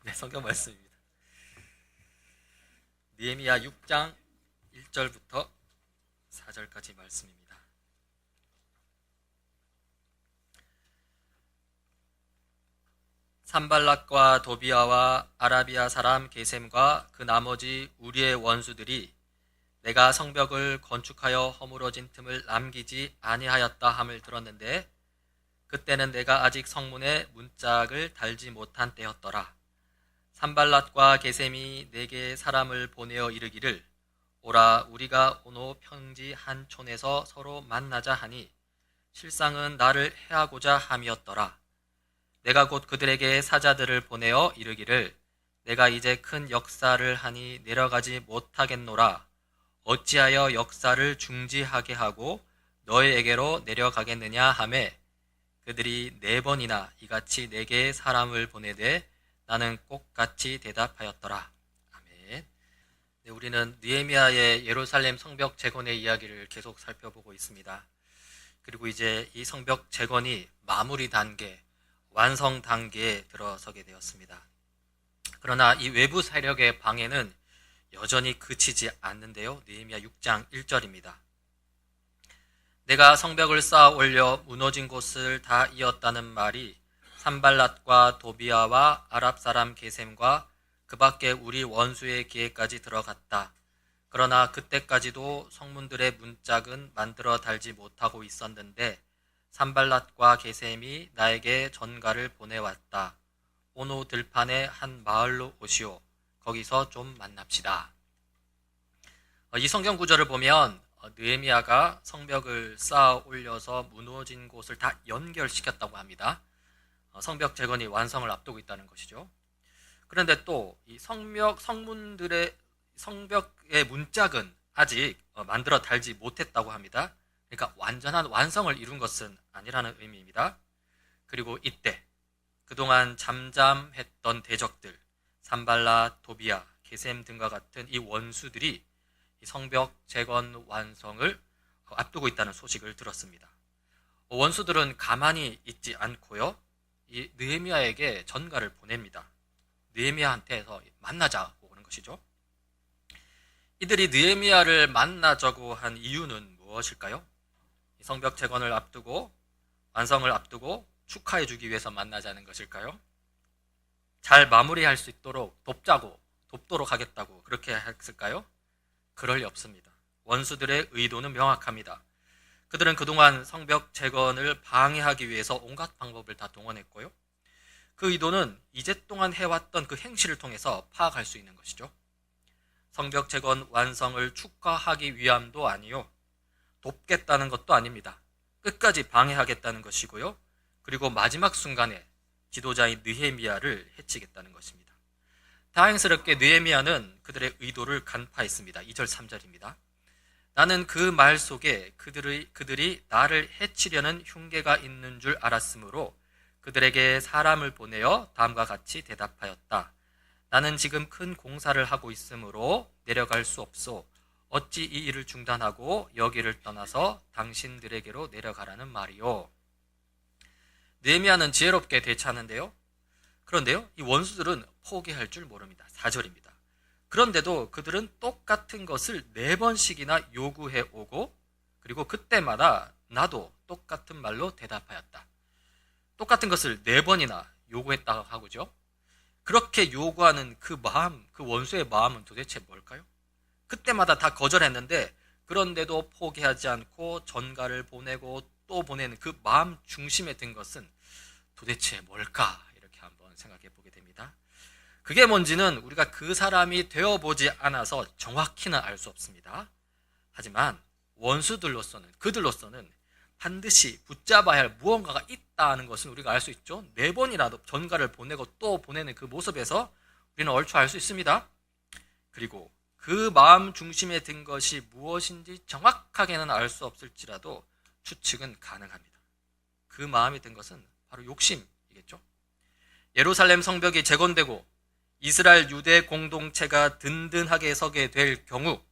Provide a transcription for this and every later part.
네, 성경 말씀입니다. 느헤미야 6장 1절부터 4절까지 말씀입니다. 산발락과 도비아와 아라비아 사람 게셈과 그 나머지 우리의 원수들이 내가 성벽을 건축하여 허물어진 틈을 남기지 아니하였다 함을 들었는데 그때는 내가 아직 성문에 문짝을 달지 못한 때였더라. 산발락과 게셈이 내게 사람을 보내어 이르기를 오라 우리가 오노 평지 한 촌에서 서로 만나자 하니 실상은 나를 해하고자 함이었더라. 내가 곧 그들에게 사자들을 보내어 이르기를 내가 이제 큰 역사를 하니 내려가지 못하겠노라. 어찌하여 역사를 중지하게 하고 너희에게로 내려가겠느냐 하매 그들이 4번이나 이같이 내게 사람을 보내되 나는 꼭같이 대답하였더라. 아멘. 네, 우리는 느헤미야의 예루살렘 성벽 재건의 이야기를 계속 살펴보고 있습니다. 그리고 이제 이 성벽 재건이 마무리 단계, 완성 단계에 들어서게 되었습니다. 그러나 이 외부 세력의 방해는 여전히 그치지 않는데요. 느헤미야 6장 1절입니다. 내가 성벽을 쌓아 올려 무너진 곳을 다 이었다는 말이 산발랏과 도비아와 아랍 사람 게셈과 그 밖에 우리 원수의 귀에까지 들어갔다. 그러나 그때까지도 성문들의 문짝은 만들어 달지 못하고 있었는데 산발랏과 게셈이 나에게 전가를 보내왔다. 오노 들판의 한 마을로 오시오. 거기서 좀 만납시다. 이 성경 구절을 보면 느헤미야가 성벽을 쌓아 올려서 무너진 곳을 다 연결시켰다고 합니다. 성벽 재건이 완성을 앞두고 있다는 것이죠. 그런데 또 이 성문들의 성벽의 문짝은 아직 만들어 달지 못했다고 합니다. 그러니까 완전한 완성을 이룬 것은 아니라는 의미입니다. 그리고 이때 그동안 잠잠했던 대적들 산발랏, 도비아, 게셈 등과 같은 이 원수들이 이 성벽 재건 완성을 앞두고 있다는 소식을 들었습니다. 원수들은 가만히 있지 않고요. 이 느헤미야에게 전가를 보냅니다. 느헤미야한테서 만나자고 그런 것이죠. 이들이 느헤미야를 만나자고 한 이유는 무엇일까요? 성벽 재건을 앞두고 완성을 앞두고 축하해 주기 위해서 만나자는 것일까요? 잘 마무리할 수 있도록 돕도록 하겠다고 그렇게 했을까요? 그럴 리 없습니다. 원수들의 의도는 명확합니다. 그들은 그동안 성벽 재건을 방해하기 위해서 온갖 방법을 다 동원했고요. 그 의도는 이제 동안 해왔던 그 행실을 통해서 파악할 수 있는 것이죠. 성벽 재건 완성을 축하하기 위함도 아니요. 돕겠다는 것도 아닙니다. 끝까지 방해하겠다는 것이고요. 그리고 마지막 순간에 지도자인 느헤미야를 해치겠다는 것입니다. 다행스럽게 느헤미야는 그들의 의도를 간파했습니다. 2절 3절입니다. 나는 그 말 속에 그들이 나를 해치려는 흉계가 있는 줄 알았으므로 그들에게 사람을 보내어 다음과 같이 대답하였다. 나는 지금 큰 공사를 하고 있으므로 내려갈 수 없소. 어찌 이 일을 중단하고 여기를 떠나서 당신들에게로 내려가라는 말이요. 느헤미야는 지혜롭게 대처하는데요. 그런데요, 이 원수들은 포기할 줄 모릅니다. 4절입니다. 그런데도 그들은 똑같은 것을 4번씩이나 요구해 오고 그리고 그때마다 나도 똑같은 말로 대답하였다. 똑같은 것을 4번이나 요구했다고 하고죠. 그렇게 요구하는 그 마음, 그 원수의 마음은 도대체 뭘까요? 그때마다 다 거절했는데 그런데도 포기하지 않고 전가를 보내고 또 보내는 그 마음 중심에 든 것은 도대체 뭘까? 이렇게 한번 생각해 보게 됩니다. 그게 뭔지는 우리가 그 사람이 되어보지 않아서 정확히는 알 수 없습니다. 하지만 원수들로서는 그들로서는 반드시 붙잡아야 할 무언가가 있다는 것은 우리가 알 수 있죠. 4번이라도 전가를 보내고 또 보내는 그 모습에서 우리는 얼추 알 수 있습니다. 그리고 그 마음 중심에 든 것이 무엇인지 정확하게는 알 수 없을지라도 추측은 가능합니다. 그 마음이 든 것은 바로 욕심이겠죠. 예루살렘 성벽이 재건되고 이스라엘 유대 공동체가 든든하게 서게 될 경우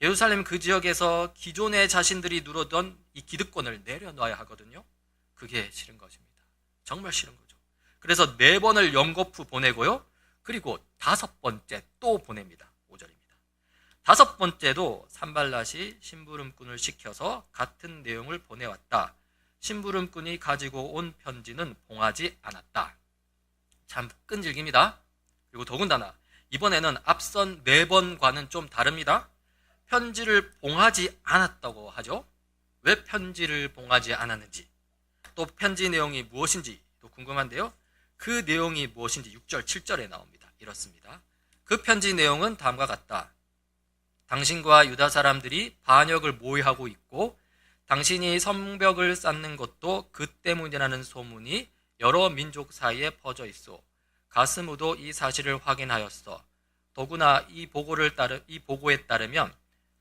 예루살렘 그 지역에서 기존의 자신들이 누르던 이 기득권을 내려놔야 하거든요. 그게 싫은 것입니다. 정말 싫은 거죠. 그래서 4번을 연거푸 보내고요. 그리고 5번째 또 보냅니다. 5절입니다. 5번째도 산발랏이 심부름꾼을 시켜서 같은 내용을 보내왔다. 심부름꾼이 가지고 온 편지는 봉하지 않았다. 참 끈질깁니다. 그리고 더군다나 이번에는 앞선 4번과는 좀 다릅니다. 편지를 봉하지 않았다고 하죠. 왜 편지를 봉하지 않았는지, 또 편지 내용이 무엇인지 또 궁금한데요. 그 내용이 무엇인지 6절, 7절에 나옵니다. 이렇습니다. 그 편지 내용은 다음과 같다. 당신과 유다 사람들이 반역을 모의하고 있고 당신이 성벽을 쌓는 것도 그 때문이라는 소문이 여러 민족 사이에 퍼져 있어. 가스무도 이 사실을 확인하였어. 더구나 이 보고에 따르면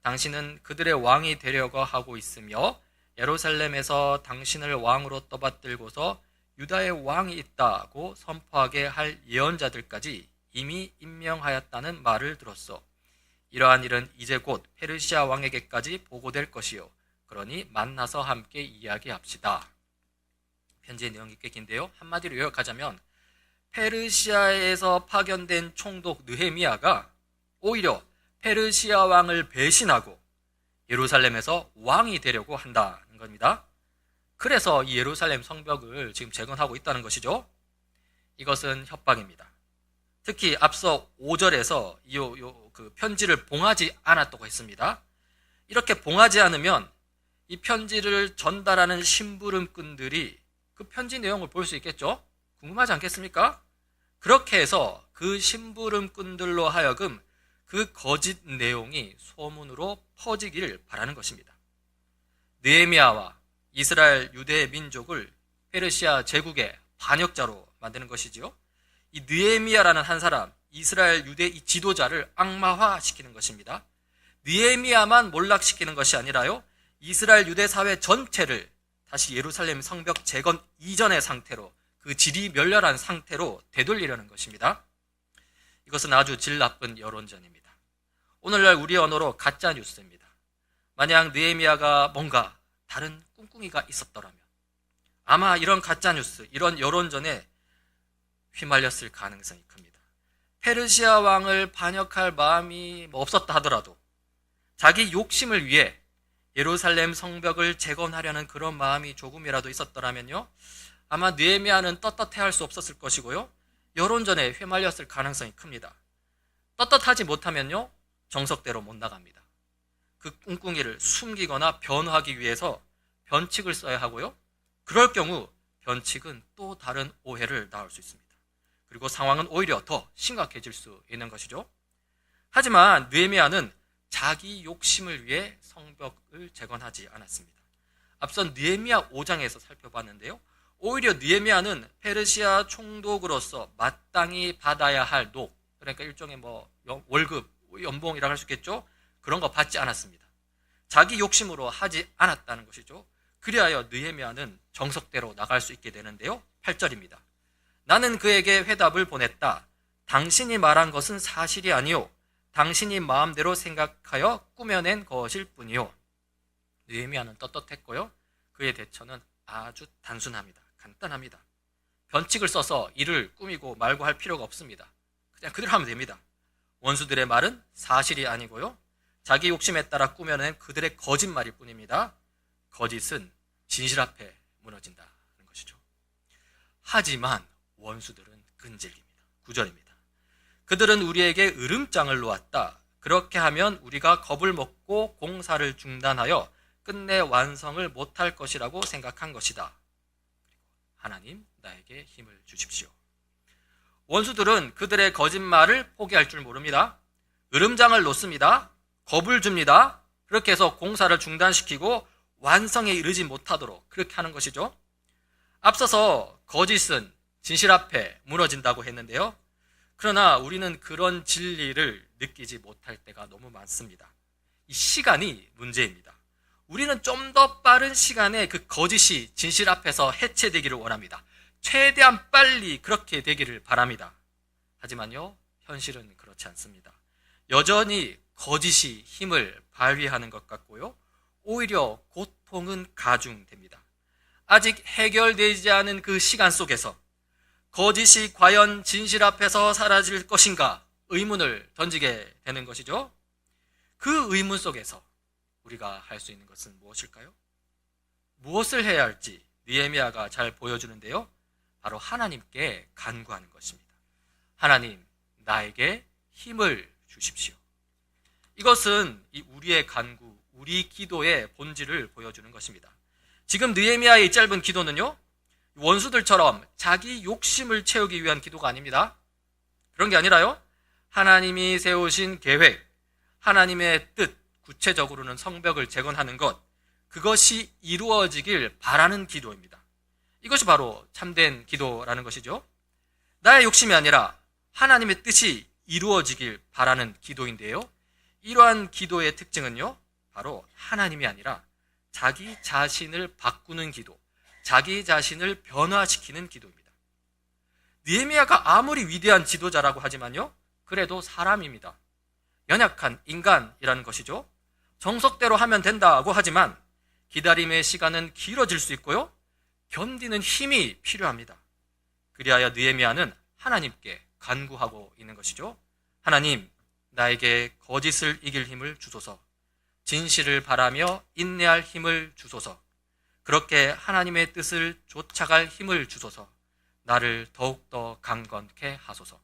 당신은 그들의 왕이 되려고 하고 있으며 예루살렘에서 당신을 왕으로 떠받들고서 유다의 왕이 있다고 선포하게 할 예언자들까지 이미 임명하였다는 말을 들었어. 이러한 일은 이제 곧 페르시아 왕에게까지 보고될 것이요. 그러니 만나서 함께 이야기합시다. 편지의 내용이 꽤 긴데요. 한마디로 요약하자면 페르시아에서 파견된 총독 느헤미야가 오히려 페르시아 왕을 배신하고 예루살렘에서 왕이 되려고 한다는 겁니다. 그래서 이 예루살렘 성벽을 지금 재건하고 있다는 것이죠. 이것은 협박입니다. 특히 앞서 5절에서 그 편지를 봉하지 않았다고 했습니다. 이렇게 봉하지 않으면 이 편지를 전달하는 심부름꾼들이 그 편지 내용을 볼 수 있겠죠? 궁금하지 않겠습니까? 그렇게 해서 그 심부름꾼들로 하여금 그 거짓 내용이 소문으로 퍼지기를 바라는 것입니다. 느헤미야와 이스라엘 유대 민족을 페르시아 제국의 반역자로 만드는 것이지요. 이 느헤미야라는 한 사람, 이스라엘 유대 이 지도자를 악마화시키는 것입니다. 느헤미야만 몰락시키는 것이 아니라요, 이스라엘 유대 사회 전체를 다시 예루살렘 성벽 재건 이전의 상태로, 그 질이 멸렬한 상태로 되돌리려는 것입니다. 이것은 아주 질 나쁜 여론전입니다. 오늘날 우리 언어로 가짜 뉴스입니다. 만약 느헤미야가 뭔가 다른 꿍꿍이가 있었더라면 아마 이런 가짜 뉴스, 이런 여론전에 휘말렸을 가능성이 큽니다. 페르시아 왕을 반역할 마음이 없었다 하더라도 자기 욕심을 위해 예루살렘 성벽을 재건하려는 그런 마음이 조금이라도 있었더라면요, 아마 느헤미야는 떳떳해할 수 없었을 것이고요, 여론전에 휘말렸을 가능성이 큽니다. 떳떳하지 못하면요, 정석대로 못 나갑니다. 그 꿍꿍이를 숨기거나 변호하기 위해서 변칙을 써야 하고요, 그럴 경우 변칙은 또 다른 오해를 낳을 수 있습니다. 그리고 상황은 오히려 더 심각해질 수 있는 것이죠. 하지만 느헤미야는 자기 욕심을 위해 성벽을 재건하지 않았습니다. 앞선 느헤미야 5장에서 살펴봤는데요, 오히려 느헤미야는 페르시아 총독으로서 마땅히 받아야 할 녹, 그러니까 일종의 월급, 연봉이라고 할 수 있겠죠. 그런 거 받지 않았습니다. 자기 욕심으로 하지 않았다는 것이죠. 그리하여 느헤미야는 정석대로 나갈 수 있게 되는데요. 8절입니다. 나는 그에게 회답을 보냈다. 당신이 말한 것은 사실이 아니요, 당신이 마음대로 생각하여 꾸며낸 것일 뿐이요. 느헤미야는 떳떳했고요, 그의 대처는 아주 단순합니다. 간단합니다. 변칙을 써서 일을 꾸미고 말고 할 필요가 없습니다. 그냥 그대로 하면 됩니다. 원수들의 말은 사실이 아니고요, 자기 욕심에 따라 꾸며낸 그들의 거짓말일 뿐입니다. 거짓은 진실 앞에 무너진다는 것이죠. 하지만 원수들은 끈질깁니다. 9절입니다. 그들은 우리에게 으름장을 놓았다. 그렇게 하면 우리가 겁을 먹고 공사를 중단하여 끝내 완성을 못할 것이라고 생각한 것이다. 하나님, 나에게 힘을 주십시오. 원수들은 그들의 거짓말을 포기할 줄 모릅니다. 으름장을 놓습니다. 겁을 줍니다. 그렇게 해서 공사를 중단시키고 완성에 이르지 못하도록 그렇게 하는 것이죠. 앞서서 거짓은 진실 앞에 무너진다고 했는데요, 그러나 우리는 그런 진리를 느끼지 못할 때가 너무 많습니다. 이 시간이 문제입니다. 우리는 좀 더 빠른 시간에 그 거짓이 진실 앞에서 해체되기를 원합니다. 최대한 빨리 그렇게 되기를 바랍니다. 하지만요, 현실은 그렇지 않습니다. 여전히 거짓이 힘을 발휘하는 것 같고요, 오히려 고통은 가중됩니다. 아직 해결되지 않은 그 시간 속에서 거짓이 과연 진실 앞에서 사라질 것인가 의문을 던지게 되는 것이죠. 그 의문 속에서 우리가 할 수 있는 것은 무엇일까요? 무엇을 해야 할지 느헤미야가 잘 보여주는데요. 바로 하나님께 간구하는 것입니다. 하나님, 나에게 힘을 주십시오. 이것은 우리의 간구, 우리 기도의 본질을 보여주는 것입니다. 지금 느헤미야의 짧은 기도는요, 원수들처럼 자기 욕심을 채우기 위한 기도가 아닙니다. 그런 게 아니라요, 하나님이 세우신 계획, 하나님의 뜻, 구체적으로는 성벽을 재건하는 것, 그것이 이루어지길 바라는 기도입니다. 이것이 바로 참된 기도라는 것이죠. 나의 욕심이 아니라 하나님의 뜻이 이루어지길 바라는 기도인데요. 이러한 기도의 특징은요, 바로 하나님이 아니라 자기 자신을 바꾸는 기도, 자기 자신을 변화시키는 기도입니다. 느헤미야가 아무리 위대한 지도자라고 하지만요, 그래도 사람입니다. 연약한 인간이라는 것이죠. 정석대로 하면 된다고 하지만 기다림의 시간은 길어질 수 있고요, 견디는 힘이 필요합니다. 그리하여 느헤미야는 하나님께 간구하고 있는 것이죠. 하나님, 나에게 거짓을 이길 힘을 주소서, 진실을 바라며 인내할 힘을 주소서, 그렇게 하나님의 뜻을 쫓아갈 힘을 주소서, 나를 더욱더 강건케 하소서.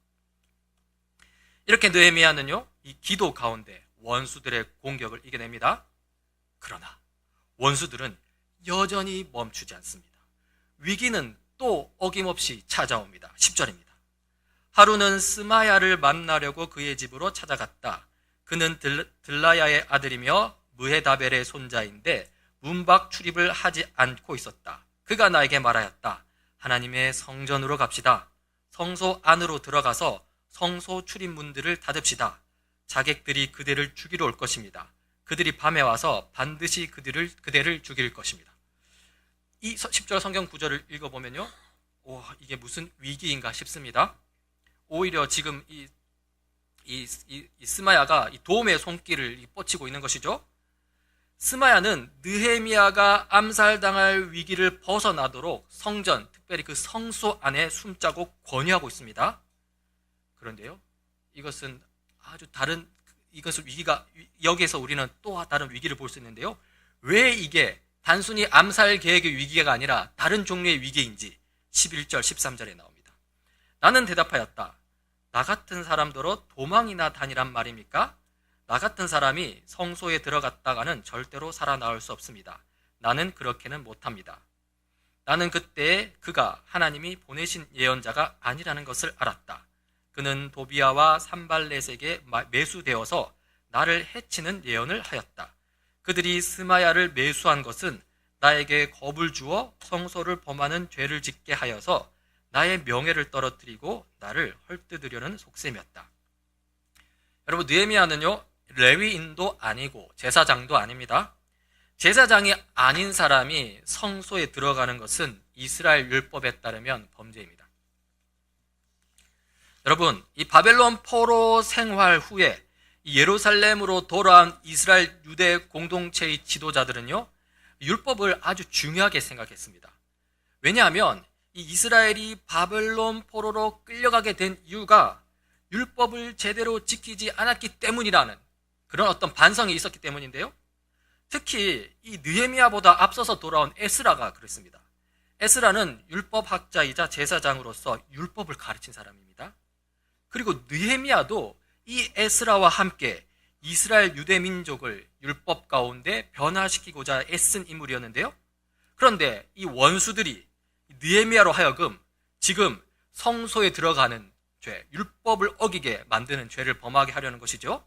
이렇게 느헤미야는요, 이 기도 가운데 원수들의 공격을 이겨냅니다. 그러나 원수들은 여전히 멈추지 않습니다. 위기는 또 어김없이 찾아옵니다. 10절입니다. 하루는 스마야를 만나려고 그의 집으로 찾아갔다. 그는 들라야의 아들이며 무헤다벨의 손자인데 문 밖 출입을 하지 않고 있었다. 그가 나에게 말하였다. 하나님의 성전으로 갑시다. 성소 안으로 들어가서 성소 출입문들을 닫읍시다. 자객들이 그대를 죽이러 올 것입니다. 그들이 밤에 와서 반드시 그대를 죽일 것입니다. 이 10절 성경 구절을 읽어보면요, 이게 무슨 위기인가 싶습니다. 오히려 지금 이 스마야가 이 도움의 손길을 뻗치고 있는 것이죠. 스마야는 느헤미야가 암살당할 위기를 벗어나도록 성전, 특별히 그 성소 안에 숨자고 권유하고 있습니다. 그런데요, 이것은 아주 다른, 이것을 위기가, 여기에서 우리는 또 다른 위기를 볼 수 있는데요. 왜 이게 단순히 암살 계획의 위기가 아니라 다른 종류의 위기인지 11절, 13절에 나옵니다. 나는 대답하였다. 나 같은 사람더러 도망이나 다니란 말입니까? 나 같은 사람이 성소에 들어갔다가는 절대로 살아나올 수 없습니다. 나는 그렇게는 못합니다. 나는 그때 그가 하나님이 보내신 예언자가 아니라는 것을 알았다. 그는 도비야와 산발렛에게 매수되어서 나를 해치는 예언을 하였다. 그들이 스마야를 매수한 것은 나에게 겁을 주어 성소를 범하는 죄를 짓게 하여서 나의 명예를 떨어뜨리고 나를 헐뜯으려는 속셈이었다. 여러분, 느헤미야는요, 레위인도 아니고 제사장도 아닙니다. 제사장이 아닌 사람이 성소에 들어가는 것은 이스라엘 율법에 따르면 범죄입니다. 여러분, 이 바벨론 포로 생활 후에 예루살렘으로 돌아온 이스라엘 유대 공동체의 지도자들은요, 율법을 아주 중요하게 생각했습니다. 왜냐하면 이 이스라엘이 바벨론 포로로 끌려가게 된 이유가 율법을 제대로 지키지 않았기 때문이라는 그런 어떤 반성이 있었기 때문인데요. 특히 이 느헤미야보다 앞서서 돌아온 에스라가 그랬습니다. 에스라는 율법학자이자 제사장으로서 율법을 가르친 사람입니다. 그리고 느헤미야도 이 에스라와 함께 이스라엘 유대 민족을 율법 가운데 변화시키고자 애쓴 인물이었는데요. 그런데 이 원수들이 느헤미야로 하여금 지금 성소에 들어가는 죄, 율법을 어기게 만드는 죄를 범하게 하려는 것이죠.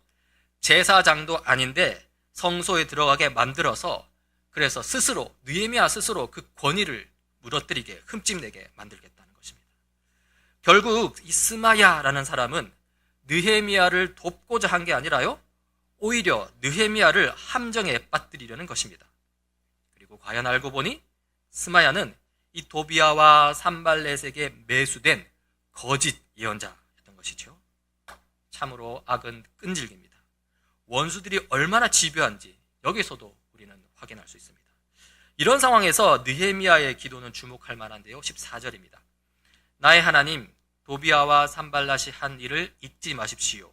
제사장도 아닌데 성소에 들어가게 만들어서, 그래서 스스로, 느헤미야 스스로 그 권위를 무너뜨리게, 흠집내게 만들겠다는 것입니다. 결국 이 스마야라는 사람은 느헤미야를 돕고자 한 게 아니라요, 오히려 느헤미야를 함정에 빠뜨리려는 것입니다. 그리고 과연 알고 보니 스마야는 이 도비야와 산발렛에게 매수된 거짓 예언자였던 것이죠. 참으로 악은 끈질깁니다. 원수들이 얼마나 집요한지 여기서도 우리는 확인할 수 있습니다. 이런 상황에서 느헤미야의 기도는 주목할 만한데요. 14절입니다. 나의 하나님 도비아와 산발랏이 한 일을 잊지 마십시오.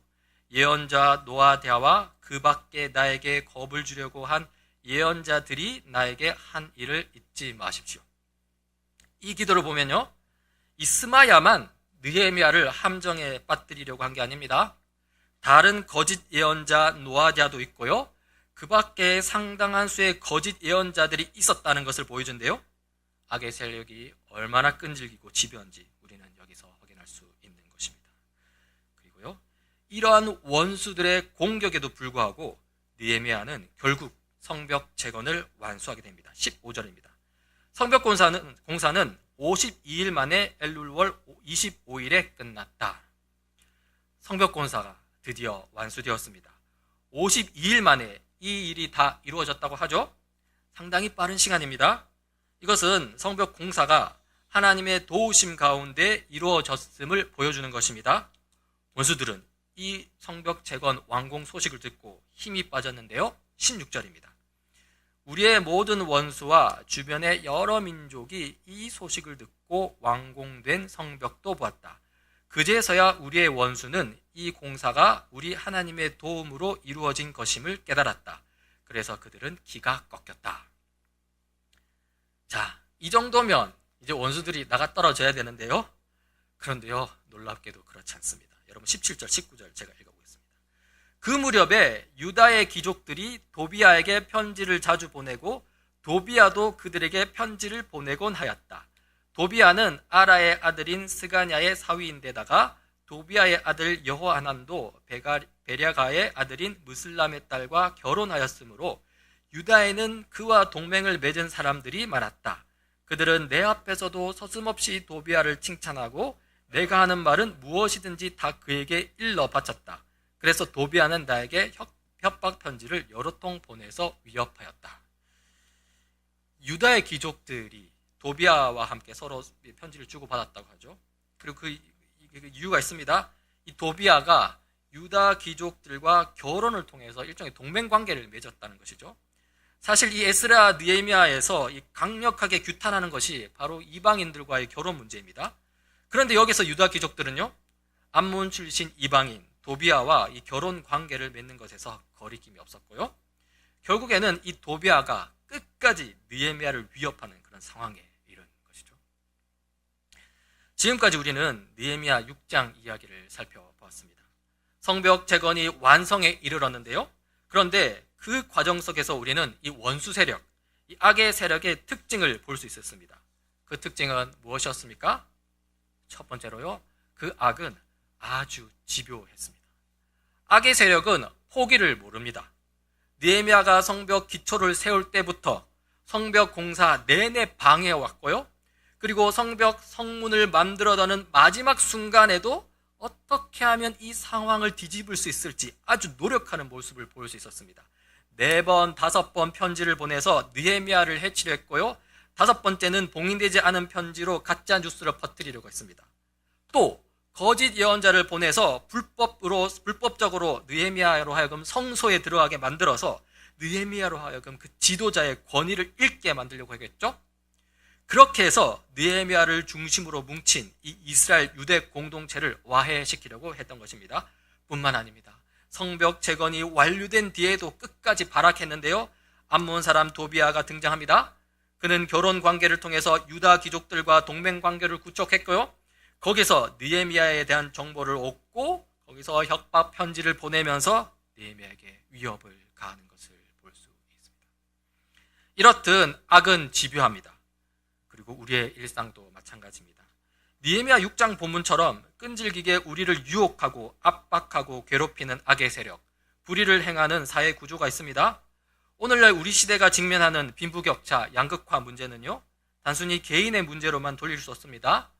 예언자 노아디아와 그 밖에 나에게 겁을 주려고 한 예언자들이 나에게 한 일을 잊지 마십시오. 이 기도를 보면요, 이 스마야만 느헤미야를 함정에 빠뜨리려고 한 게 아닙니다. 다른 거짓 예언자 노아디아도 있고요, 그 밖에 상당한 수의 거짓 예언자들이 있었다는 것을 보여준대요. 악의 세력이 얼마나 끈질기고 집요한지 우리는 여기서 확인할 수 있는 것입니다. 그리고요, 이러한 원수들의 공격에도 불구하고 느헤미야는 결국 성벽 재건을 완수하게 됩니다. 15절입니다. 성벽 공사는 52일 만에 엘룰월 25일에 끝났다. 성벽 공사가 드디어 완수되었습니다. 52일 만에 이 일이 다 이루어졌다고 하죠. 상당히 빠른 시간입니다. 이것은 성벽 공사가 하나님의 도우심 가운데 이루어졌음을 보여주는 것입니다. 원수들은 이 성벽 재건 완공 소식을 듣고 힘이 빠졌는데요. 16절입니다. 우리의 모든 원수와 주변의 여러 민족이 이 소식을 듣고 완공된 성벽도 보았다. 그제서야 우리의 원수는 이 공사가 우리 하나님의 도움으로 이루어진 것임을 깨달았다. 그래서 그들은 기가 꺾였다. 자, 이 정도면 이제 원수들이 나가 떨어져야 되는데요. 그런데요, 놀랍게도 그렇지 않습니다. 여러분 17절, 19절 제가 읽어보겠습니다. 그 무렵에 유다의 귀족들이 도비아에게 편지를 자주 보내고 도비아도 그들에게 편지를 보내곤 하였다. 도비아는 아라의 아들인 스가냐의 사위인데다가 도비아의 아들 여호하난도 베랴가의 아들인 무슬람의 딸과 결혼하였으므로 유다에는 그와 동맹을 맺은 사람들이 많았다. 그들은 내 앞에서도 서슴없이 도비아를 칭찬하고 내가 하는 말은 무엇이든지 다 그에게 일러 바쳤다. 그래서 도비아는 나에게 협박 편지를 여러 통 보내서 위협하였다. 유다의 귀족들이 도비아와 함께 서로 편지를 주고받았다고 하죠. 그리고 그 이유가 있습니다. 이 도비아가 유다 귀족들과 결혼을 통해서 일종의 동맹관계를 맺었다는 것이죠. 사실 이 에스라 느헤미야에서 강력하게 규탄하는 것이 바로 이방인들과의 결혼 문제입니다. 그런데 여기서 유다 귀족들은요, 암몬 출신 이방인 도비아와 이 결혼 관계를 맺는 것에서 거리낌이 없었고요, 결국에는 이 도비아가 끝까지 느헤미야를 위협하는 그런 상황에 이른 것이죠. 지금까지 우리는 느헤미야 6장 이야기를 살펴보았습니다. 성벽 재건이 완성에 이르렀는데요. 그런데 그 과정 속에서 우리는 이 원수 세력, 이 악의 세력의 특징을 볼 수 있었습니다. 그 특징은 무엇이었습니까? 첫 번째로요, 그 악은 아주 집요했습니다. 악의 세력은 포기를 모릅니다. 느헤미야가 성벽 기초를 세울 때부터 성벽 공사 내내 방해해왔고요, 그리고 성벽 성문을 만들어가는 마지막 순간에도 어떻게 하면 이 상황을 뒤집을 수 있을지 아주 노력하는 모습을 보일 수 있었습니다. 4번, 5번 편지를 보내서 느헤미야를 해치려 했고요, 5번째는 봉인되지 않은 편지로 가짜 뉴스를 퍼뜨리려고 했습니다. 또 거짓 예언자를 보내서 불법적으로 느헤미야로 하여금 성소에 들어가게 만들어서 느헤미야로 하여금 그 지도자의 권위를 잃게 만들려고 하겠죠. 그렇게 해서 느헤미야를 중심으로 뭉친 이 이스라엘 유대 공동체를 와해시키려고 했던 것입니다. 뿐만 아닙니다. 성벽 재건이 완료된 뒤에도 끝까지 발악했는데요, 암몬 사람 도비아가 등장합니다. 그는 결혼 관계를 통해서 유다 귀족들과 동맹 관계를 구축했고요, 거기서 느헤미야에 대한 정보를 얻고 거기서 협박 편지를 보내면서 느헤미야에게 위협을 가하는 것을 볼 수 있습니다. 이렇듯 악은 집요합니다. 그리고 우리의 일상도 마찬가지입니다. 느헤미야 6장 본문처럼 끈질기게 우리를 유혹하고 압박하고 괴롭히는 악의 세력, 불의를 행하는 사회 구조가 있습니다. 오늘날 우리 시대가 직면하는 빈부격차, 양극화 문제는요, 단순히 개인의 문제로만 돌릴 수 없습니다.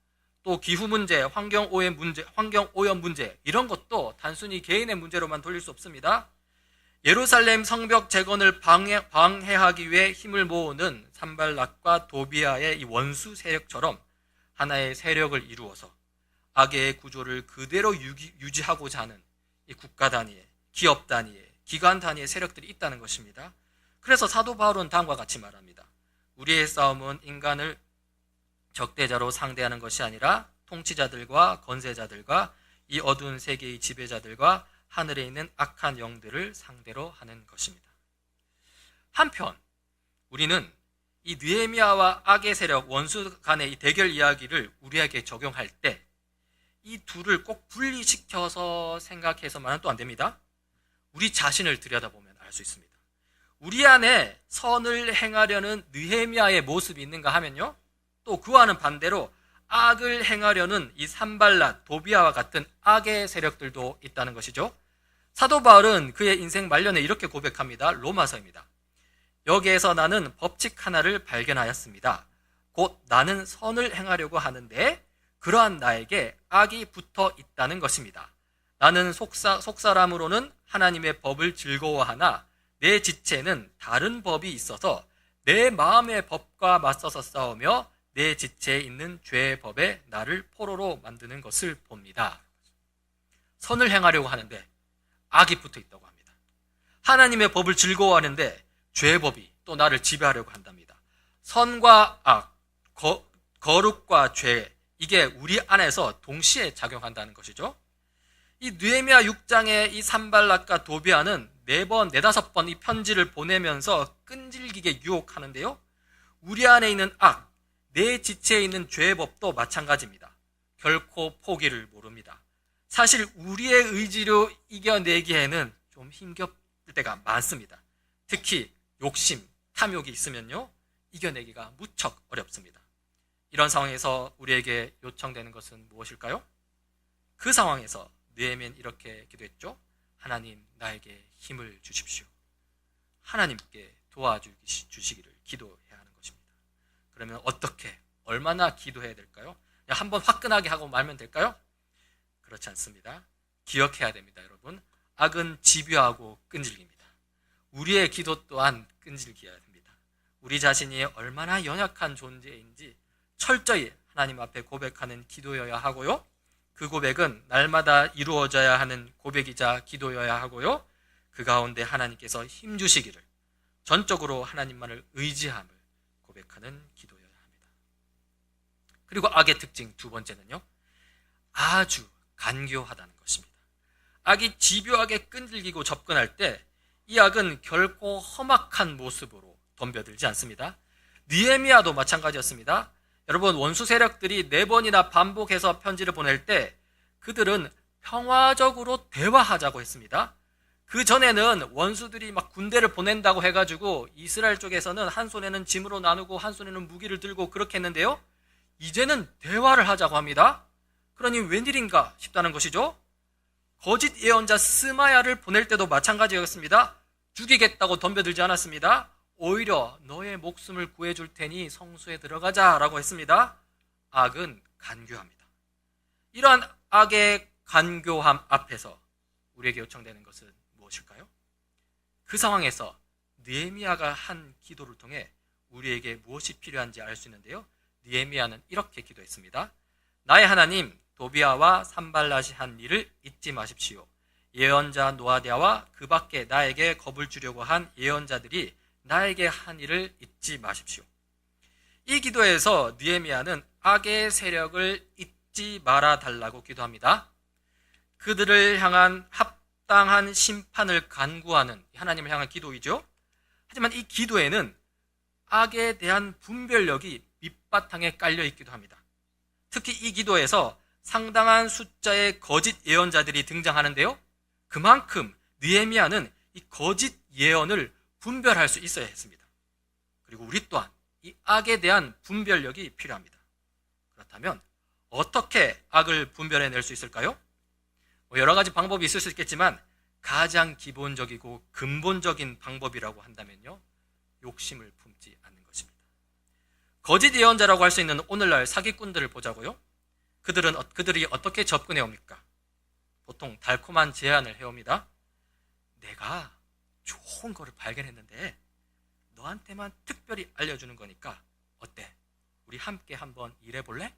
또 기후 문제, 환경오염 문제, 이런 것도 단순히 개인의 문제로만 돌릴 수 없습니다. 예루살렘 성벽 재건을 방해하기 위해 힘을 모으는 산발랏과 도비아의 이 원수 세력처럼 하나의 세력을 이루어서 악의 구조를 그대로 유지하고자 하는 이 국가 단위의, 기업 단위의, 기관 단위의 세력들이 있다는 것입니다. 그래서 사도 바울은 다음과 같이 말합니다. 우리의 싸움은 인간을 적대자로 상대하는 것이 아니라 통치자들과 권세자들과 이 어두운 세계의 지배자들과 하늘에 있는 악한 영들을 상대로 하는 것입니다. 한편 우리는 이 느헤미야와 악의 세력 원수 간의 이 대결 이야기를 우리에게 적용할 때 이 둘을 꼭 분리시켜서 생각해서만은 또 안 됩니다. 우리 자신을 들여다보면 알 수 있습니다. 우리 안에 선을 행하려는 느헤미야의 모습이 있는가 하면요, 또 그와는 반대로 악을 행하려는 이 산발랏, 도비아와 같은 악의 세력들도 있다는 것이죠. 사도 바울은 그의 인생 말년에 이렇게 고백합니다. 로마서입니다. 여기에서 나는 법칙 하나를 발견하였습니다. 곧 나는 선을 행하려고 하는데 그러한 나에게 악이 붙어 있다는 것입니다. 나는 속사람으로는 하나님의 법을 즐거워하나 내 지체는 다른 법이 있어서 내 마음의 법과 맞서서 싸우며 내 지체에 있는 죄의 법에 나를 포로로 만드는 것을 봅니다. 선을 행하려고 하는데 악이 붙어 있다고 합니다. 하나님의 법을 즐거워하는데 죄의 법이 또 나를 지배하려고 한답니다. 선과 악, 거룩과 죄, 이게 우리 안에서 동시에 작용한다는 것이죠. 이 느헤미야 6장의 이 산발랏과 도비아는 4번, 4-5번 이 편지를 보내면서 끈질기게 유혹하는데요. 우리 안에 있는 악, 내 지체에 있는 죄의 법도 마찬가지입니다. 결코 포기를 모릅니다. 사실 우리의 의지로 이겨내기에는 좀 힘겹을 때가 많습니다. 특히 욕심, 탐욕이 있으면요, 이겨내기가 무척 어렵습니다. 이런 상황에서 우리에게 요청되는 것은 무엇일까요? 그 상황에서 느헤미야는 이렇게 기도했죠. 하나님, 나에게 힘을 주십시오. 하나님께 도와주시기를 기도해야 하는 것입니다. 그러면 어떻게, 얼마나 기도해야 될까요? 그냥 한번 화끈하게 하고 말면 될까요? 그렇지 않습니다. 기억해야 됩니다, 여러분. 악은 집요하고 끈질깁니다. 우리의 기도 또한 끈질겨야 됩니다. 우리 자신이 얼마나 연약한 존재인지 철저히 하나님 앞에 고백하는 기도여야 하고요. 그 고백은 날마다 이루어져야 하는 고백이자 기도여야 하고요. 그 가운데 하나님께서 힘주시기를, 전적으로 하나님만을 의지함을 고백하는 기도여야 합니다. 그리고 악의 특징 두 번째는요, 아주 간교하다는 것입니다. 악이 집요하게 끈질기고 접근할 때 이 악은 결코 험악한 모습으로 덤벼들지 않습니다. 느헤미야도 마찬가지였습니다. 여러분, 원수 세력들이 4번이나 반복해서 편지를 보낼 때 그들은 평화적으로 대화하자고 했습니다. 그 전에는 원수들이 막 군대를 보낸다고 해가지고 이스라엘 쪽에서는 한 손에는 짐으로 나누고 한 손에는 무기를 들고 그렇게 했는데요, 이제는 대화를 하자고 합니다. 그러니 웬일인가 싶다는 것이죠. 거짓 예언자 스마야를 보낼 때도 마찬가지였습니다. 죽이겠다고 덤벼들지 않았습니다. 오히려 너의 목숨을 구해줄 테니 성수에 들어가자라고 했습니다. 악은 간교합니다. 이러한 악의 간교함 앞에서 우리에게 요청되는 것은 무엇일까요? 그 상황에서 느헤미야가 한 기도를 통해 우리에게 무엇이 필요한지 알 수 있는데요. 느헤미야는 이렇게 기도했습니다. 나의 하나님, 도비아와 산발랏이 한 일을 잊지 마십시오. 예언자 노아디아와 그 밖에 나에게 겁을 주려고 한 예언자들이 나에게 한 일을 잊지 마십시오. 이 기도에서 느헤미야는 악의 세력을 잊지 말아달라고 기도합니다. 그들을 향한 합당한 심판을 간구하는 하나님을 향한 기도이죠. 하지만 이 기도에는 악에 대한 분별력이 밑바탕에 깔려 있기도 합니다. 특히 이 기도에서 상당한 숫자의 거짓 예언자들이 등장하는데요, 그만큼 느헤미야는 이 거짓 예언을 분별할 수 있어야 했습니다. 그리고 우리 또한 이 악에 대한 분별력이 필요합니다. 그렇다면 어떻게 악을 분별해낼 수 있을까요? 여러 가지 방법이 있을 수 있겠지만 가장 기본적이고 근본적인 방법이라고 한다면요, 욕심을 품지 않는 것입니다. 거짓 예언자라고 할 수 있는 오늘날 사기꾼들을 보자고요. 그들이 어떻게 접근해 옵니까? 보통 달콤한 제안을 해옵니다. 내가 좋은 거를 발견했는데 너한테만 특별히 알려주는 거니까 어때? 우리 함께 한번 일해볼래?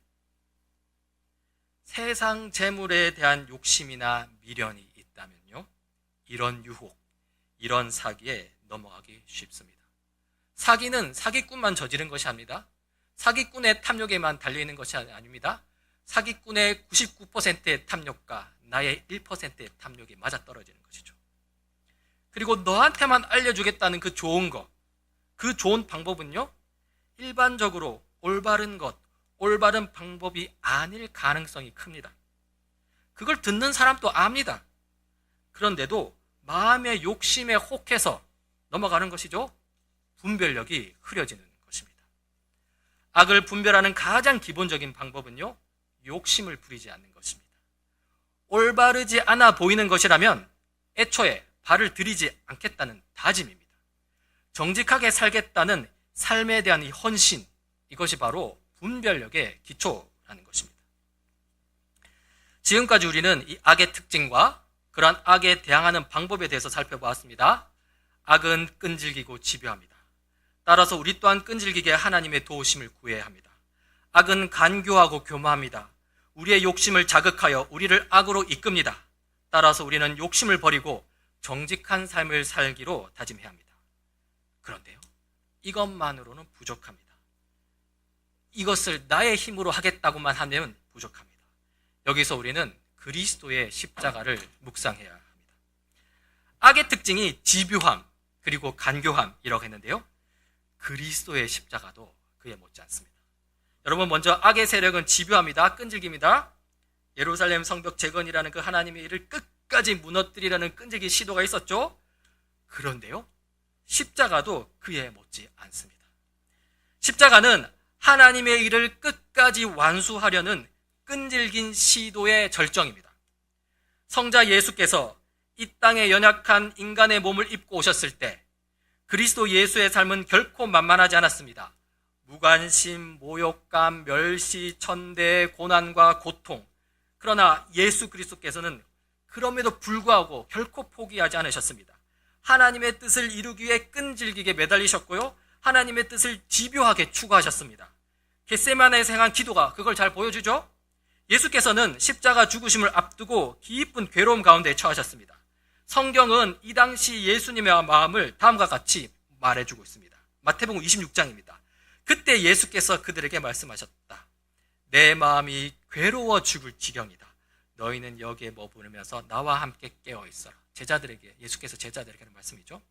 세상 재물에 대한 욕심이나 미련이 있다면요, 이런 유혹, 이런 사기에 넘어가기 쉽습니다. 사기는 사기꾼만 저지른 것이 아닙니다. 사기꾼의 탐욕에만 달려있는 것이 아닙니다. 사기꾼의 99%의 탐욕과 나의 1%의 탐욕이 맞아떨어지는 것이죠. 그리고 너한테만 알려주겠다는 그 좋은 것, 그 좋은 방법은요, 일반적으로 올바른 것, 올바른 방법이 아닐 가능성이 큽니다. 그걸 듣는 사람도 압니다. 그런데도 마음의 욕심에 혹해서 넘어가는 것이죠. 분별력이 흐려지는 것입니다. 악을 분별하는 가장 기본적인 방법은요, 욕심을 부리지 않는 것입니다. 올바르지 않아 보이는 것이라면 애초에 발을 들이지 않겠다는 다짐입니다. 정직하게 살겠다는 삶에 대한 이 헌신, 이것이 바로 분별력의 기초라는 것입니다. 지금까지 우리는 이 악의 특징과 그러한 악에 대항하는 방법에 대해서 살펴보았습니다. 악은 끈질기고 집요합니다. 따라서 우리 또한 끈질기게 하나님의 도우심을 구해야 합니다. 악은 간교하고 교만합니다. 우리의 욕심을 자극하여 우리를 악으로 이끕니다. 따라서 우리는 욕심을 버리고 정직한 삶을 살기로 다짐해야 합니다. 그런데요, 이것만으로는 부족합니다. 이것을 나의 힘으로 하겠다고만 하면 부족합니다. 여기서 우리는 그리스도의 십자가를 묵상해야 합니다. 악의 특징이 집요함 그리고 간교함이라고 했는데요, 그리스도의 십자가도 그에 못지않습니다. 여러분, 먼저 악의 세력은 집요합니다. 끈질깁니다. 예루살렘 성벽 재건이라는 그 하나님의 일을 끝까지 무너뜨리라는 끈질긴 시도가 있었죠. 그런데요, 십자가도 그에 못지 않습니다. 십자가는 하나님의 일을 끝까지 완수하려는 끈질긴 시도의 절정입니다. 성자 예수께서 이 땅에 연약한 인간의 몸을 입고 오셨을 때 그리스도 예수의 삶은 결코 만만하지 않았습니다. 무관심, 모욕감, 멸시, 천대, 고난과 고통. 그러나 예수 그리스도께서는 그럼에도 불구하고 결코 포기하지 않으셨습니다. 하나님의 뜻을 이루기 위해 끈질기게 매달리셨고요, 하나님의 뜻을 집요하게 추구하셨습니다. 겟세마네에서 행한 기도가 그걸 잘 보여주죠. 예수께서는 십자가 죽으심을 앞두고 깊은 괴로움 가운데 처하셨습니다. 성경은 이 당시 예수님의 마음을 다음과 같이 말해주고 있습니다. 마태복음 26장입니다. 그때 예수께서 그들에게 말씀하셨다. 내 마음이 괴로워 죽을 지경이다. 너희는 여기에 머무르면서 나와 함께 깨어 있어라. 제자들에게, 예수께서 제자들에게 하는 말씀이죠.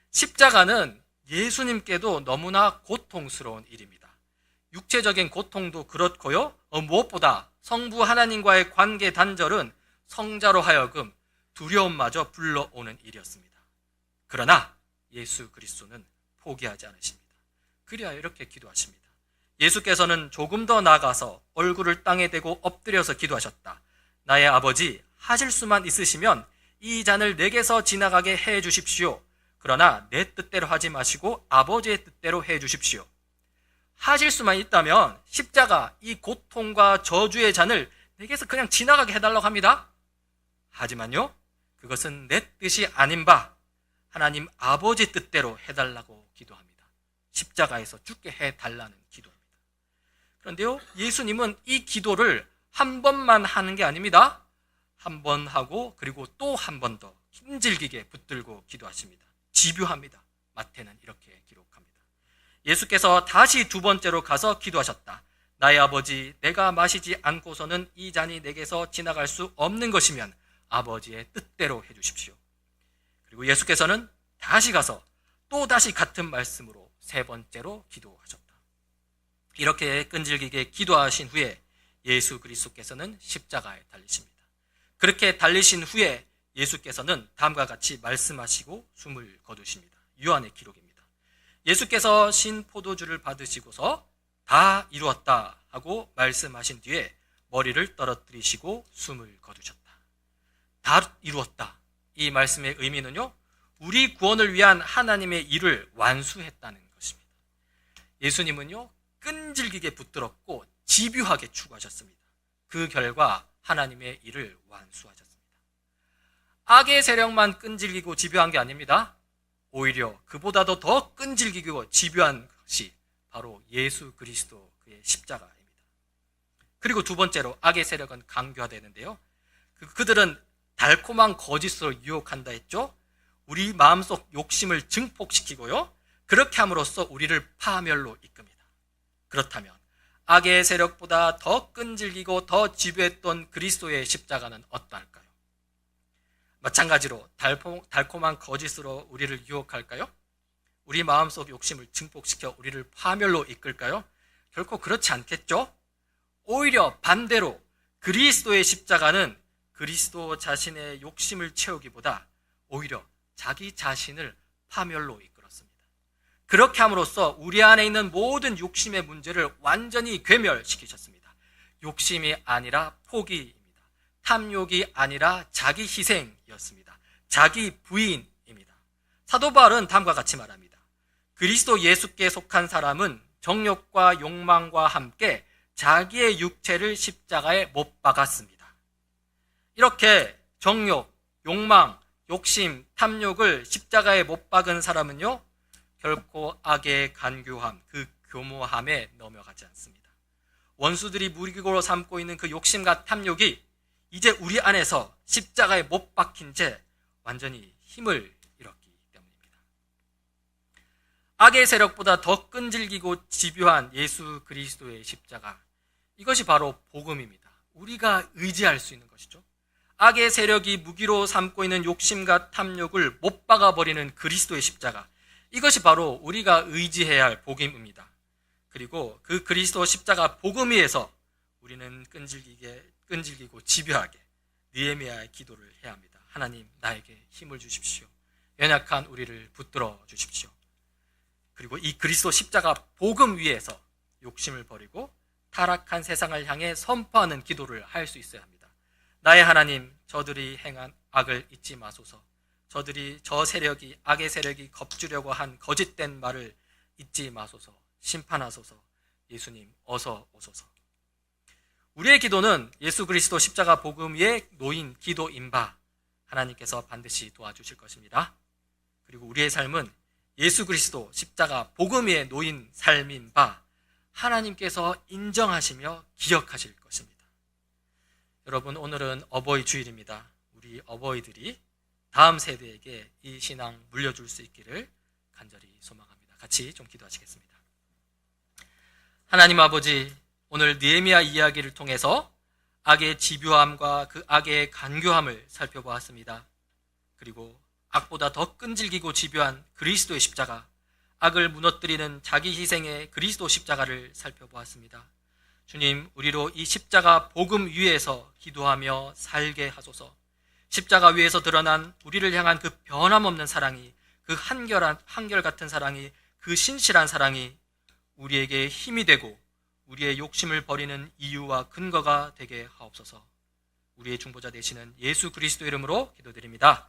십자가는 예수님께도 너무나 고통스러운 일입니다. 육체적인 고통도 그렇고요, 무엇보다 성부 하나님과의 관계 단절은 성자로 하여금 두려움마저 불러오는 일이었습니다. 그러나 예수 그리스도는 포기하지 않으십니다. 그래야 이렇게 기도하십니다. 예수께서는 조금 더 나아가서 얼굴을 땅에 대고 엎드려서 기도하셨다. 나의 아버지, 하실 수만 있으시면 이 잔을 내게서 지나가게 해 주십시오. 그러나 내 뜻대로 하지 마시고 아버지의 뜻대로 해 주십시오. 하실 수만 있다면 십자가, 이 고통과 저주의 잔을 내게서 그냥 지나가게 해달라고 합니다. 하지만요, 그것은 내 뜻이 아닌 바 하나님 아버지 뜻대로 해달라고 기도합니다. 십자가에서 죽게 해달라는 기도입니다. 그런데요, 예수님은 이 기도를 한 번만 하는 게 아닙니다. 한 번 하고 그리고 또 한 번 더 힘질기게 붙들고 기도하십니다. 집요합니다. 마태는 이렇게 기록합니다. 예수께서 다시 두 번째로 가서 기도하셨다. 나의 아버지, 내가 마시지 않고서는 이 잔이 내게서 지나갈 수 없는 것이면 아버지의 뜻대로 해주십시오. 그리고 예수께서는 다시 가서 또 다시 같은 말씀으로 세 번째로 기도하셨다. 이렇게 끈질기게 기도하신 후에 예수 그리스도께서는 십자가에 달리십니다. 그렇게 달리신 후에 예수께서는 다음과 같이 말씀하시고 숨을 거두십니다. 요한의 기록입니다. 예수께서 신 포도주를 받으시고서 다 이루었다 하고 말씀하신 뒤에 머리를 떨어뜨리시고 숨을 거두셨다. 다 이루었다. 이 말씀의 의미는요, 우리 구원을 위한 하나님의 일을 완수했다는 것입니다. 예수님은요, 끈질기게 붙들었고 집요하게 추구하셨습니다. 그 결과 하나님의 일을 완수하셨습니다. 악의 세력만 끈질기고 집요한 게 아닙니다. 오히려 그보다도 더 끈질기고 집요한 것이 바로 예수 그리스도 그의 십자가입니다. 그리고 두 번째로 악의 세력은 강교하되는데요, 그들은 달콤한 거짓으로 유혹한다 했죠. 우리 마음속 욕심을 증폭시키고요, 그렇게 함으로써 우리를 파멸로 이끕니다. 그렇다면 악의 세력보다 더 끈질기고 더 지배했던 그리스도의 십자가는 어떠할까요? 마찬가지로 달콤한 거짓으로 우리를 유혹할까요? 우리 마음속 욕심을 증폭시켜 우리를 파멸로 이끌까요? 결코 그렇지 않겠죠? 오히려 반대로 그리스도의 십자가는 그리스도 자신의 욕심을 채우기보다 오히려 자기 자신을 파멸로 이끌었습니다. 그렇게 함으로써 우리 안에 있는 모든 욕심의 문제를 완전히 괴멸시키셨습니다. 욕심이 아니라 포기입니다. 탐욕이 아니라 자기 희생이었습니다. 자기 부인입니다. 사도 바울은 다음과 같이 말합니다. 그리스도 예수께 속한 사람은 정욕과 욕망과 함께 자기의 육체를 십자가에 못 박았습니다. 이렇게 정욕, 욕망, 욕심, 탐욕을 십자가에 못 박은 사람은요, 결코 악의 간교함, 그 교모함에 넘어가지 않습니다. 원수들이 무기고로 삼고 있는 그 욕심과 탐욕이 이제 우리 안에서 십자가에 못 박힌 채 완전히 힘을 잃었기 때문입니다. 악의 세력보다 더 끈질기고 집요한 예수 그리스도의 십자가, 이것이 바로 복음입니다. 우리가 의지할 수 있는 것이죠. 악의 세력이 무기로 삼고 있는 욕심과 탐욕을 못 박아버리는 그리스도의 십자가, 이것이 바로 우리가 의지해야 할 복음입니다. 그리고 그 그리스도 십자가 복음 위에서 우리는 끈질기고 집요하게 느헤미야의 기도를 해야 합니다. 하나님, 나에게 힘을 주십시오. 연약한 우리를 붙들어 주십시오. 그리고 이 그리스도 십자가 복음 위에서 욕심을 버리고 타락한 세상을 향해 선포하는 기도를 할 수 있어야 합니다. 나의 하나님, 저들이 행한 악을 잊지 마소서. 저 세력이, 악의 세력이 겁주려고 한 거짓된 말을 잊지 마소서. 심판하소서. 예수님, 어서 오소서. 우리의 기도는 예수 그리스도 십자가 복음 위에 놓인 기도인 바 하나님께서 반드시 도와주실 것입니다. 그리고 우리의 삶은 예수 그리스도 십자가 복음 위에 놓인 삶인 바 하나님께서 인정하시며 기억하실 것입니다. 여러분, 오늘은 어버이 주일입니다. 우리 어버이들이 다음 세대에게 이 신앙 물려줄 수 있기를 간절히 소망합니다. 같이 좀 기도하시겠습니다. 하나님 아버지, 오늘 느헤미야 이야기를 통해서 악의 집요함과 그 악의 간교함을 살펴보았습니다. 그리고 악보다 더 끈질기고 집요한 그리스도의 십자가, 악을 무너뜨리는 자기 희생의 그리스도 십자가를 살펴보았습니다. 주님, 우리로 이 십자가 복음 위에서 기도하며 살게 하소서. 십자가 위에서 드러난 우리를 향한 그 변함없는 사랑이, 그 한결같은 사랑이, 그 신실한 사랑이 우리에게 힘이 되고 우리의 욕심을 버리는 이유와 근거가 되게 하옵소서. 우리의 중보자 되시는 예수 그리스도 이름으로 기도드립니다.